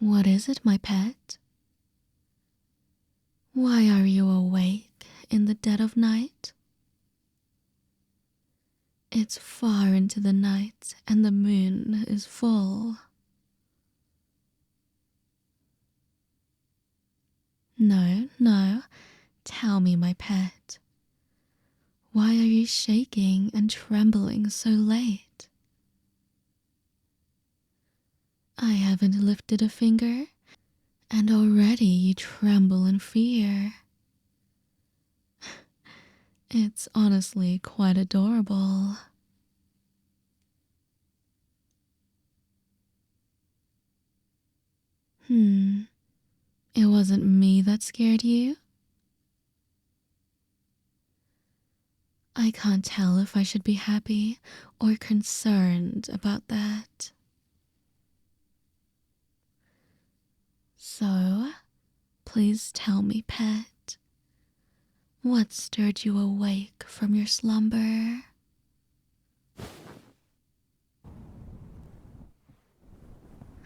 What is it, my pet? Why are you awake in the dead of night? It's far into the night and the moon is full. No, no, tell me, my pet. Why are you shaking and trembling so late? I haven't lifted a finger, and already you tremble in fear. It's honestly quite adorable. It wasn't me that scared you? I can't tell if I should be happy or concerned about that. So, please tell me, pet, what stirred you awake from your slumber?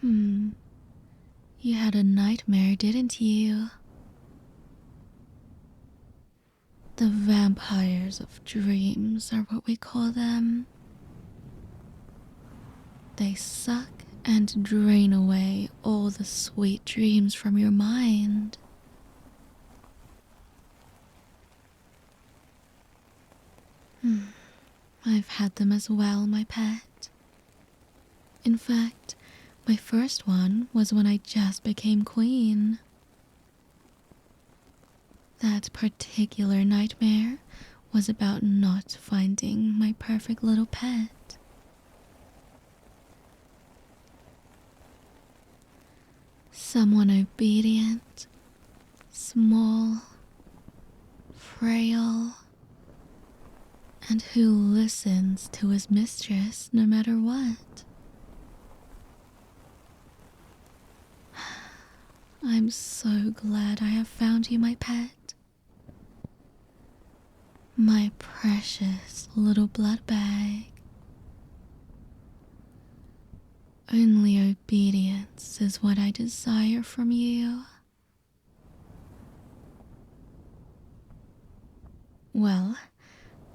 You had a nightmare, didn't you? The vampires of dreams are what we call them. They suck and drain away all the sweet dreams from your mind. I've had them as well, my pet. In fact, my first one was when I just became queen. That particular nightmare was about not finding my perfect little pet. Someone obedient, small, frail, and who listens to his mistress no matter what. I'm so glad I have found you, my pet. My precious little blood bag. Only obedience is what I desire from you. Well,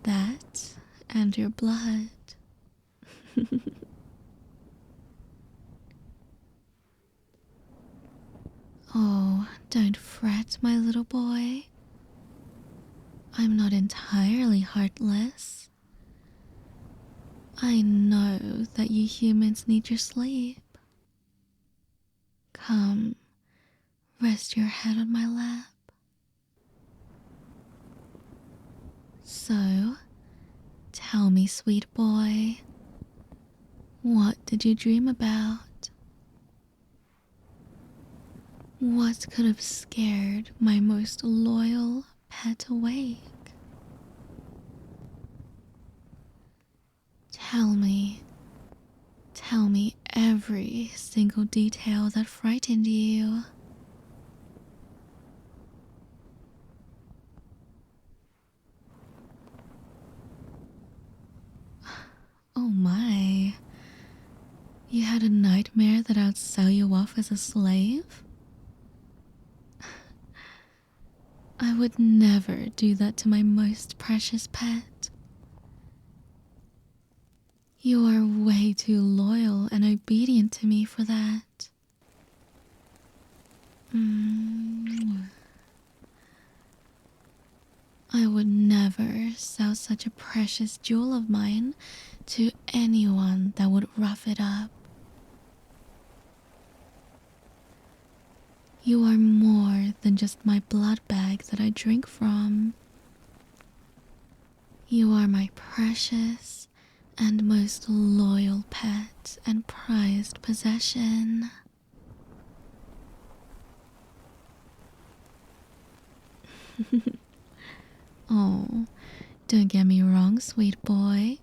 that and your blood. Oh, don't fret, my little boy. I'm not entirely heartless. I know that you humans need your sleep. Come, rest your head on my lap. So, tell me, sweet boy, what did you dream about? What could have scared my most loyal pet awake? Tell me every single detail that frightened you. Oh my, you had a nightmare that I'd sell you off as a slave? I would never do that to my most precious pet. You are way too loyal and obedient to me for that. I would never sell such a precious jewel of mine to anyone that would rough it up. You are more than just my blood bag that I drink from. You are my precious and most loyal pet and prized possession. Oh, don't get me wrong, sweet boy.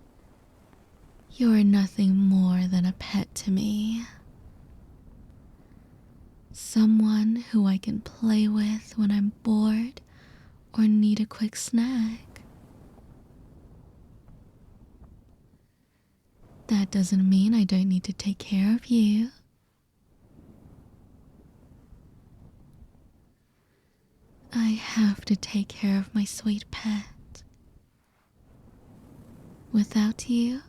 You're nothing more than a pet to me. Someone who I can play with when I'm bored or need a quick snack. That doesn't mean I don't need to take care of you. have to take care of my sweet pet. Without you,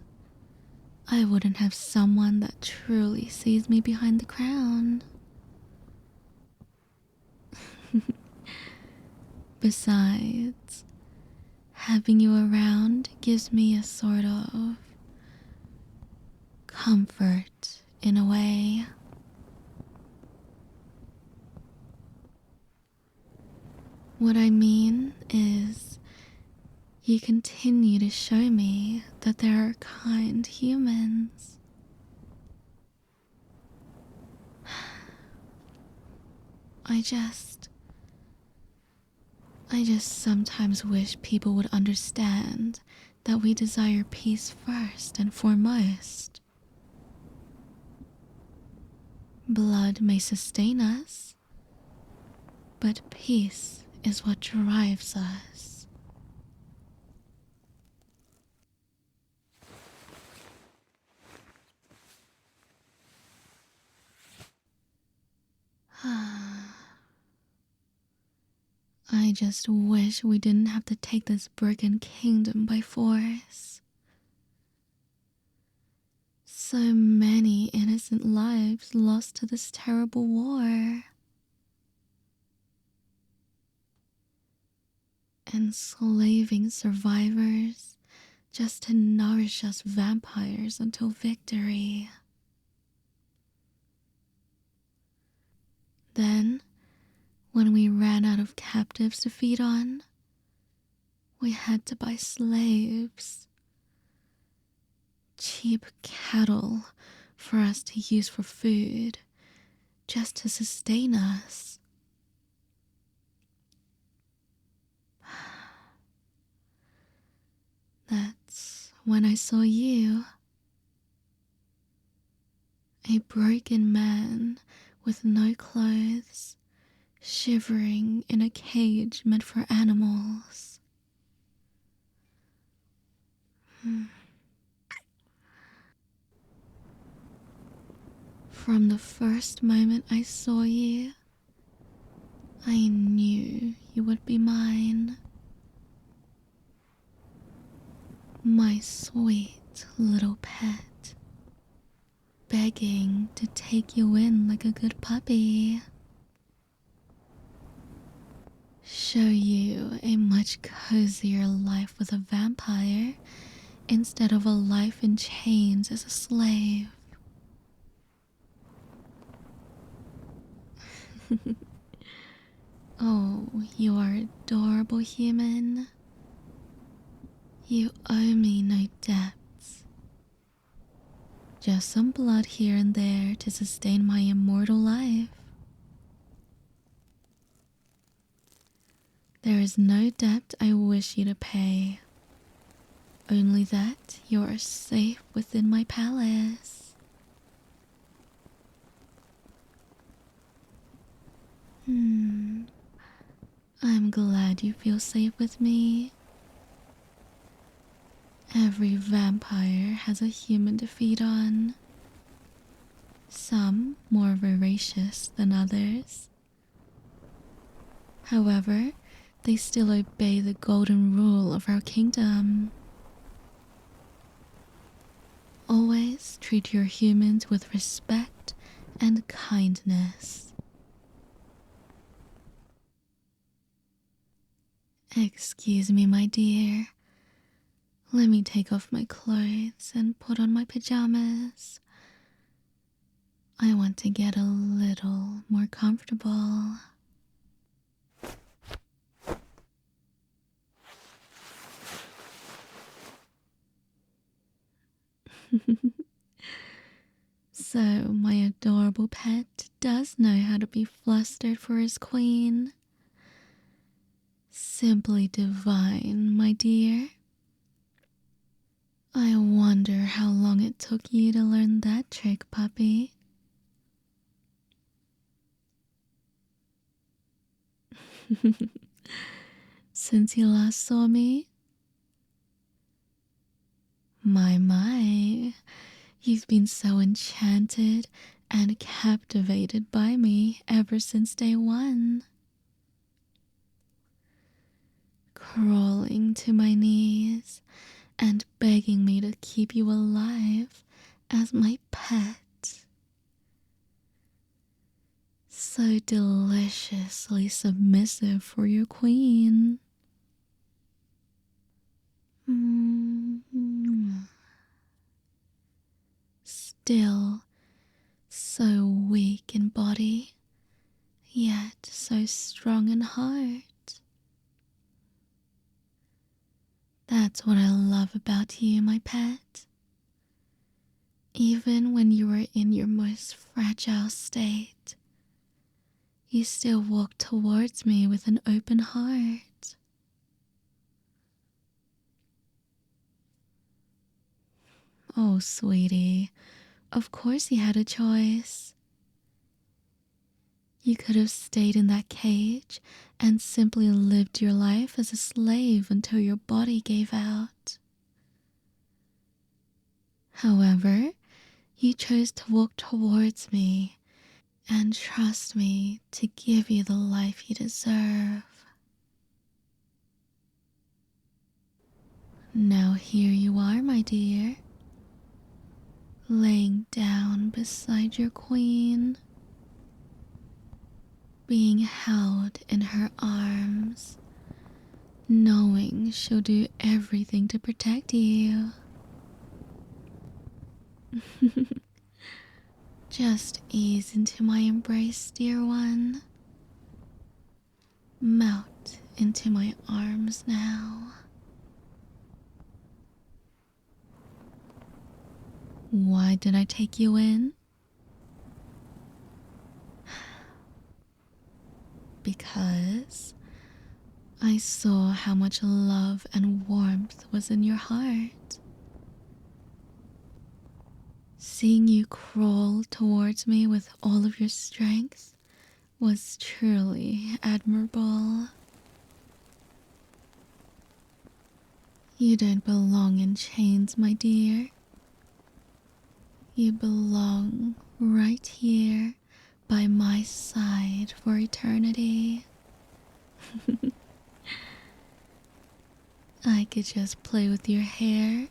I wouldn't have someone that truly sees me behind the crown. Besides, having you around gives me a sort of comfort in a way. What I mean is, you continue to show me that there are kind humans. I just sometimes wish people would understand that we desire peace first and foremost. Blood may sustain us, but peace is what drives us. I just wish we didn't have to take this broken kingdom by force. So many innocent lives lost to this terrible war. Enslaving survivors just to nourish us vampires until victory. Then, when we ran out of captives to feed on, we had to buy slaves. Cheap cattle for us to use for food, just to sustain us. That's when I saw you. A broken man with no clothes, shivering in a cage meant for animals. From the first moment I saw you, I knew you would be mine. My sweet little pet, begging to take you in like a good puppy. Show you a much cozier life with a vampire instead of a life in chains as a slave. Oh, you are adorable human. You owe me no debts. Just some blood here and there to sustain my immortal life. There is no debt I wish you to pay. Only that you are safe within my palace. I'm glad you feel safe with me. Every vampire has a human to feed on. Some more voracious than others. However, they still obey the golden rule of our kingdom. Always treat your humans with respect and kindness. Excuse me, my dear. Let me take off my clothes and put on my pajamas. I want to get a little more comfortable. So, my adorable pet does know how to be flustered for his queen. Simply divine, my dear. I wonder how long it took you to learn that trick, puppy. Since you last saw me? My, you've been so enchanted and captivated by me ever since day one. crawling to my knees and begging me to keep you alive as my pet. So deliciously submissive for your queen. Still so weak in body, yet so strong in heart. That's what I love about you, my pet. Even when you are in your most fragile state, you still walk towards me with an open heart. Oh, sweetie, of course you had a choice. You could have stayed in that cage and simply lived your life as a slave until your body gave out. However, you chose to walk towards me and trust me to give you the life you deserve. Now here you are, my dear, laying down beside your queen, being held in her arms, knowing she'll do everything to protect you. Just ease into my embrace, dear one. Melt into my arms now. Why did I take you in? Because I saw how much love and warmth was in your heart. Seeing you crawl towards me with all of your strength was truly admirable. You don't belong in chains, my dear. You belong right here by my side for eternity. I could just play with your hair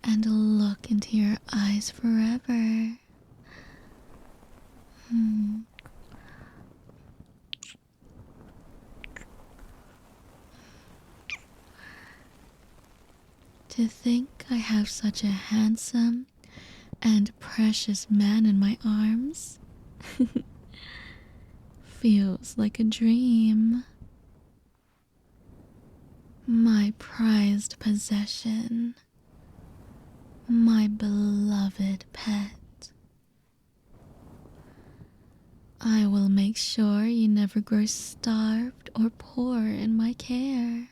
and look into your eyes forever. To think I have such a handsome and precious man in my arms feels like a dream. My prized possession, my beloved pet. I will make sure you never grow starved or poor in my care.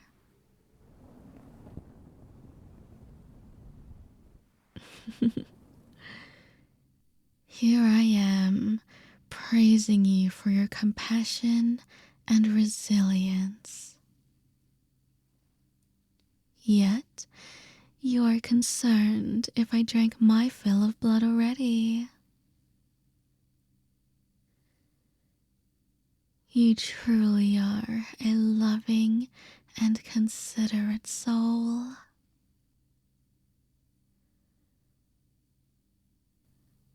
Here I am, praising you for your compassion and resilience. Yet, you are concerned if I drank my fill of blood already. You truly are a loving and considerate soul.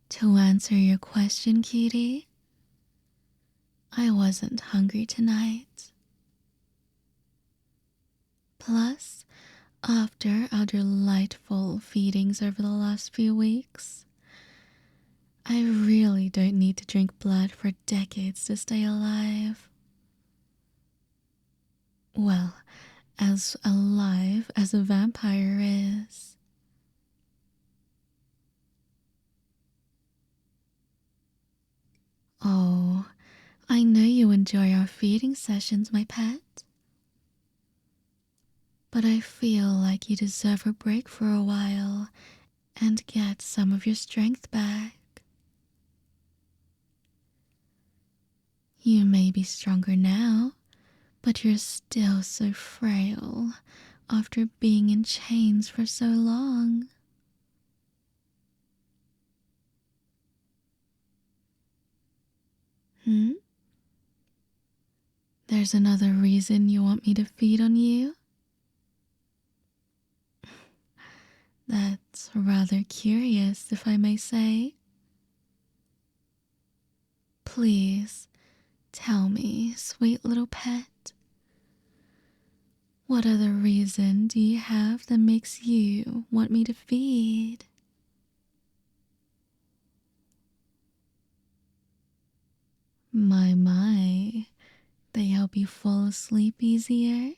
To answer your question, cutie, I wasn't hungry tonight. Plus, after our delightful feedings over the last few weeks, I really don't need to drink blood for decades to stay alive. Well, as alive as a vampire is. Oh, I know you enjoy our feeding sessions, my pet. But I feel like you deserve a break for a while and get some of your strength back. You may be stronger now, but you're still so frail after being in chains for so long. There's another reason you want me to feed on you? That's rather curious, if I may say. Please, tell me, sweet little pet, what other reason do you have that makes you want me to feed? My, they help you fall asleep easier?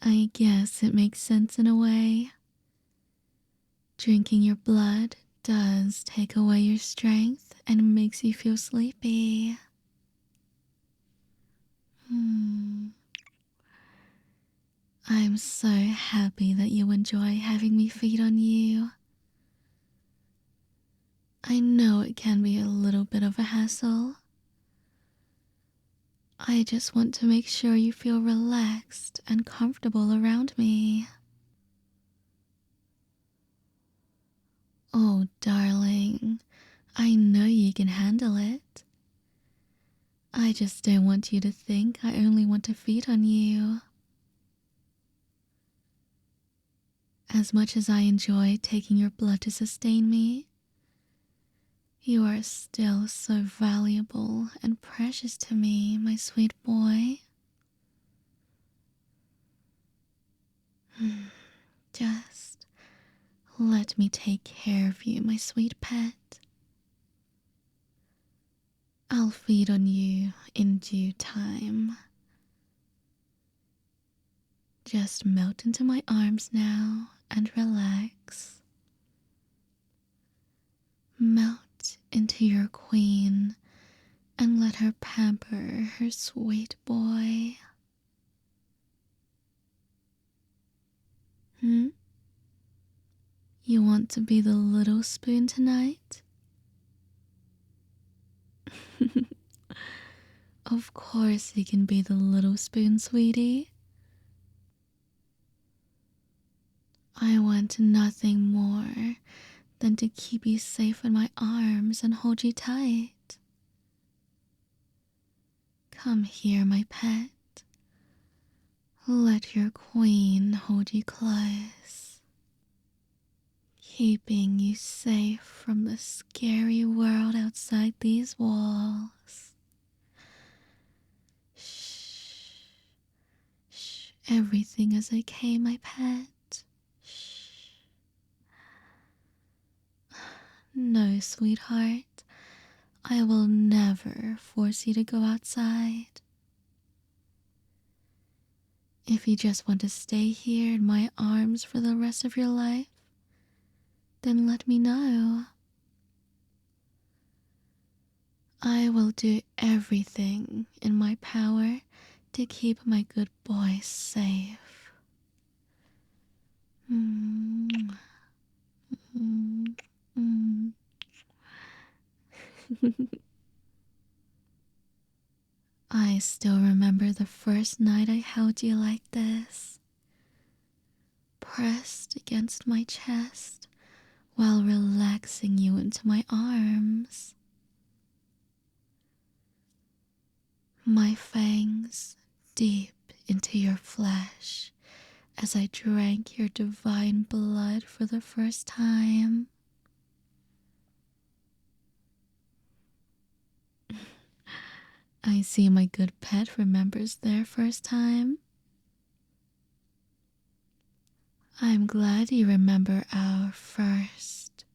I guess it makes sense in a way. Drinking your blood does take away your strength and makes you feel sleepy. I'm so happy that you enjoy having me feed on you. I know it can be a little bit of a hassle. I just want to make sure you feel relaxed and comfortable around me. Oh, darling, I know you can handle it. I just don't want you to think I only want to feed on you. As much as I enjoy taking your blood to sustain me, you are still so valuable and precious to me, my sweet boy. Just let me take care of you, my sweet pet. I'll feed on you in due time. Just melt into my arms now and relax. Melt into your queen and let her pamper her sweet boy. You want to be the little spoon tonight? Of course you can be the little spoon, sweetie. I want nothing more than to keep you safe in my arms and hold you tight. Come here, my pet. Let your queen hold you close, keeping you safe from the scary world outside these walls. Shh. Shh. Everything is okay, my pet. Shh. No, sweetheart. I will never force you to go outside. If you just want to stay here in my arms for the rest of your life, then let me know. I will do everything in my power to keep my good boy safe. I still remember the first night I held you like this, pressed against my chest while relaxing you into my arms. My fangs deep into your flesh as I drank your divine blood for the first time. I see my good pet remembers their first time. I'm glad you remember our first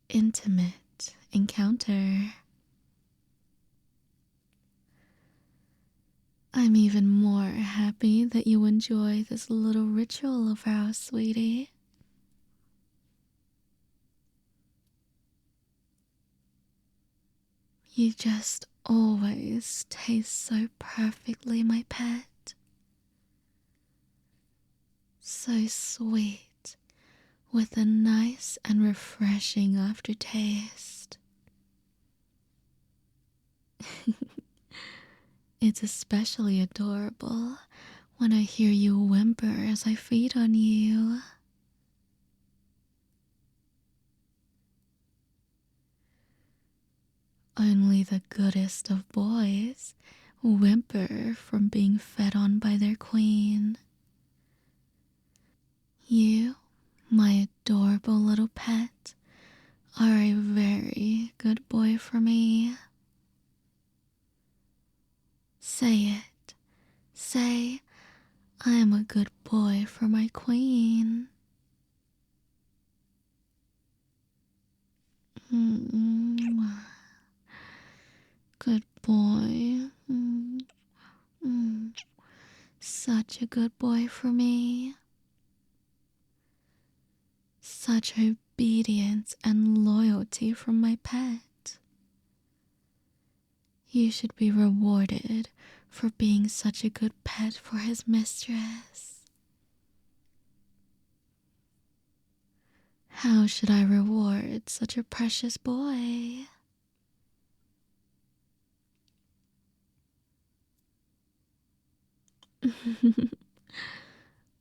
intimate encounter. I'm even more happy that you enjoy this little ritual of ours, sweetie. You just always taste so perfectly, my pet. So sweet, with a nice and refreshing aftertaste. It's especially adorable when I hear you whimper as I feed on you. Only the goodest of boys whimper from being fed on by their queen. You, my adorable little pet, are a very good boy for me. Say it. Say, I am a good boy for my queen. Good boy. Such a good boy for me. Such obedience and loyalty from my pet. You should be rewarded for being such a good pet for his mistress. How should I reward such a precious boy?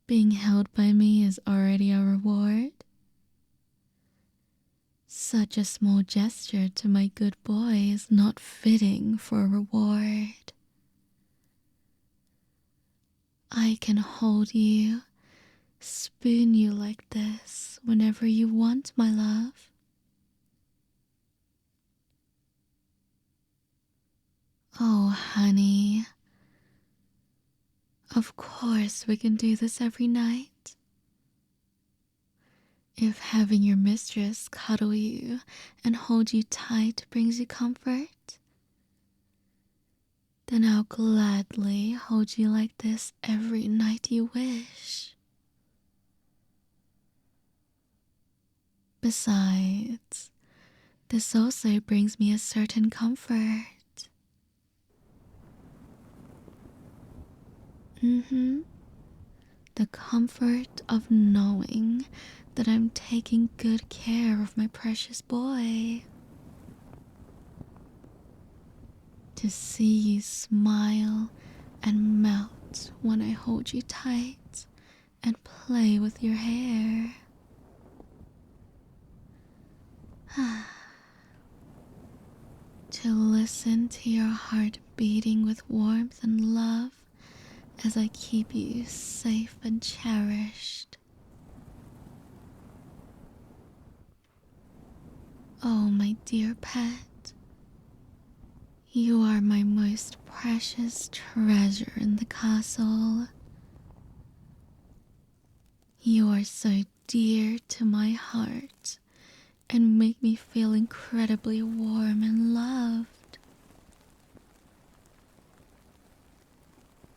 Being held by me is already a reward. Such a small gesture to my good boy is not fitting for a reward. I can hold you, spoon you like this whenever you want, my love. Oh, honey. Of course we can do this every night. If having your mistress cuddle you and hold you tight brings you comfort, then I'll gladly hold you like this every night you wish. Besides, this also brings me a certain comfort. The comfort of knowing that I'm taking good care of my precious boy. To see you smile and melt when I hold you tight and play with your hair. To listen to your heart beating with warmth and love as I keep you safe and cherished. Oh, my dear pet, you are my most precious treasure in the castle. You are so dear to my heart and make me feel incredibly warm and loved.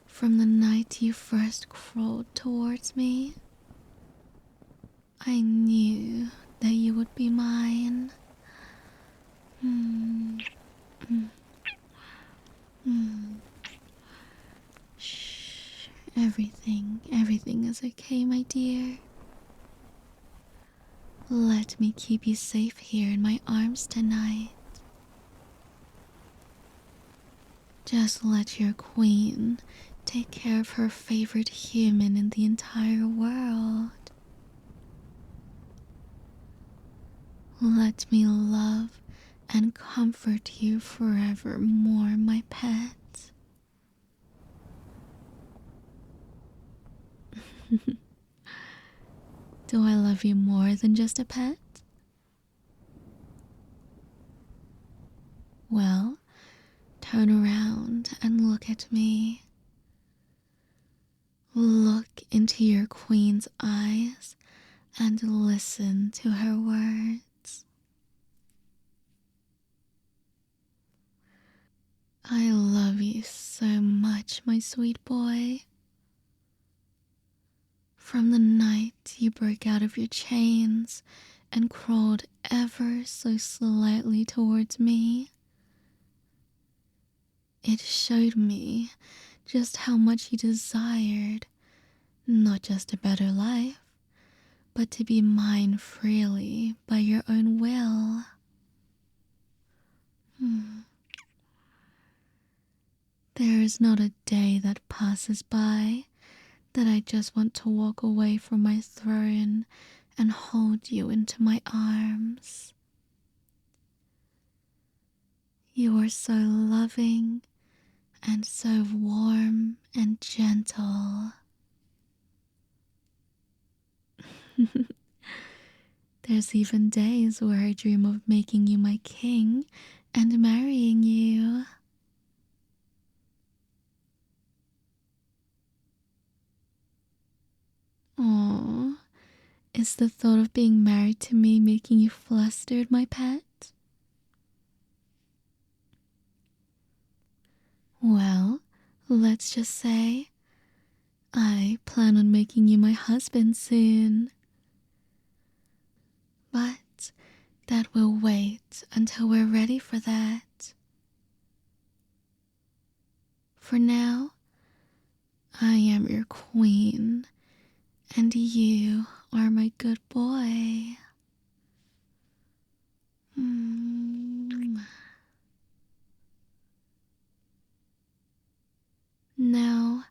From the night you first crawled towards me, I knew that you would be mine. Shh, everything is okay, my dear. Let me keep you safe here in my arms tonight. Just let your queen take care of her favorite human in the entire world. Let me love and comfort you forevermore, my pet. Do I love you more than just a pet? Well, turn around and look at me. Look into your queen's eyes and listen to her words. I love you so much, my sweet boy. From the night you broke out of your chains and crawled ever so slightly towards me, it showed me just how much you desired not just a better life, but to be mine freely by your own will. There is not a day that passes by that I just want to walk away from my throne and hold you into my arms. You are so loving and so warm and gentle. There's even days where I dream of making you my king and marrying you. Aww, is the thought of being married to me making you flustered, my pet? Well, let's just say I plan on making you my husband soon. But that will wait until we're ready for that. For now, I am your queen, and you are my good boy. Mm. Now,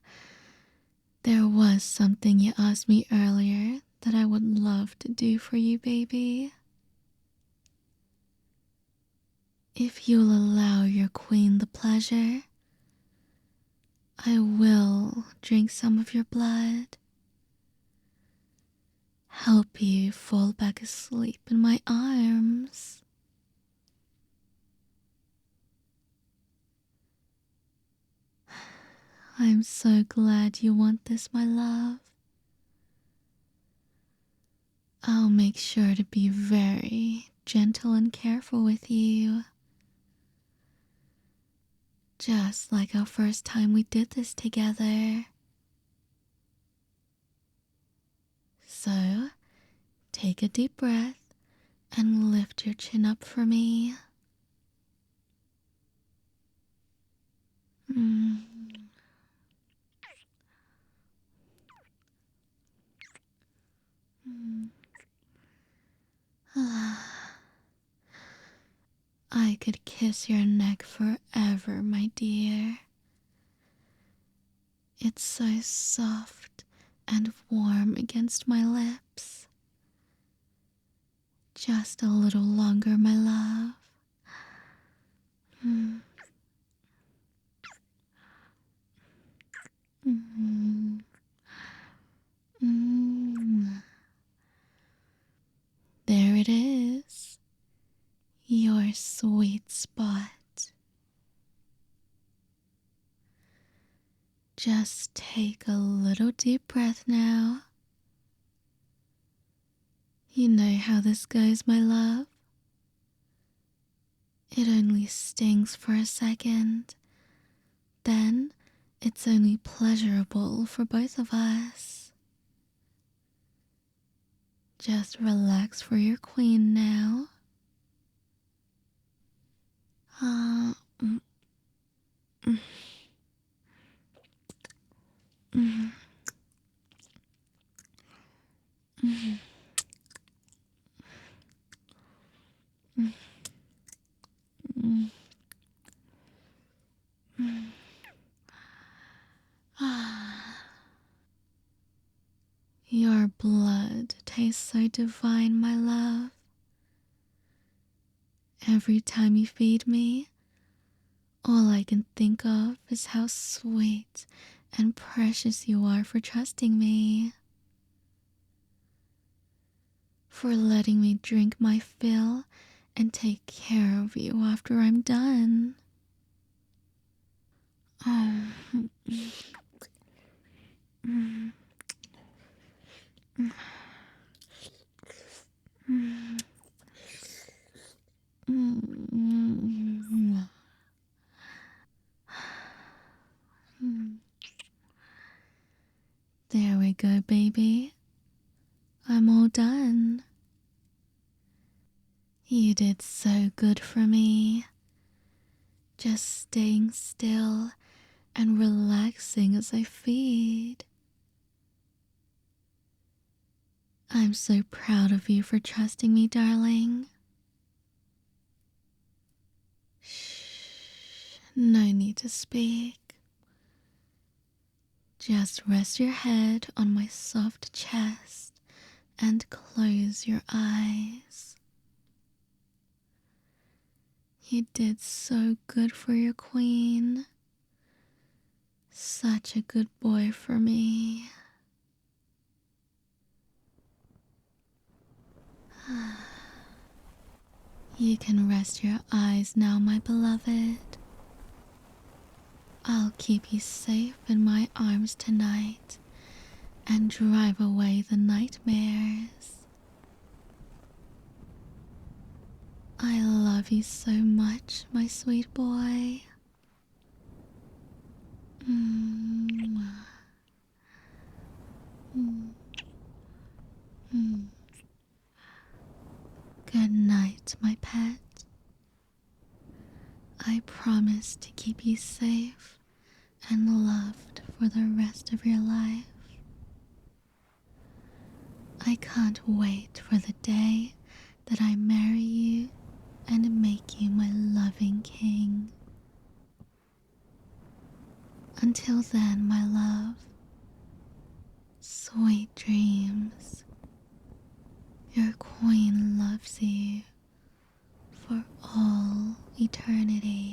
there was something you asked me earlier that I would love to do for you, baby. If you'll allow your queen the pleasure, I will drink some of your blood. Help you fall back asleep in my arms. I'm so glad you want this, my love. I'll make sure to be very gentle and careful with you. Just like our first time we did this together. So, take a deep breath and lift your chin up for me. Mm. Mm. I could kiss your neck forever, my dear. It's so soft and warm against my lips. Just a little longer, my love. Mm. Mm. Mm. There it is, your sweet spot. Just take a little deep breath now. You know how this goes, my love. It only stings for a second. Then it's only pleasurable for both of us. Just relax for your queen now. Mm, mm, mm, mm, mm, mm, mm. Ah. Your blood tastes so divine, my love. Every time you feed me, all I can think of is how sweet and precious you are for trusting me. For letting me drink my fill and take care of you after I'm done. Oh. Mm, mm, mm, mm. There we go, baby. I'm all done. You did so good for me. Just staying still and relaxing as I feed. I'm so proud of you for trusting me, darling. Shh, no need to speak. Just rest your head on my soft chest and close your eyes. You did so good for your queen. Such a good boy for me. You can rest your eyes now, my beloved. I'll keep you safe in my arms tonight and drive away the nightmares. I love you so much, my sweet boy. Mm. Mm. Mm. Good night, my pet. I promise to keep you safe and loved for the rest of your life. I can't wait for the day that I marry you and make you my loving king. Until then, my love, sweet dreams. Your queen loves you for all eternity.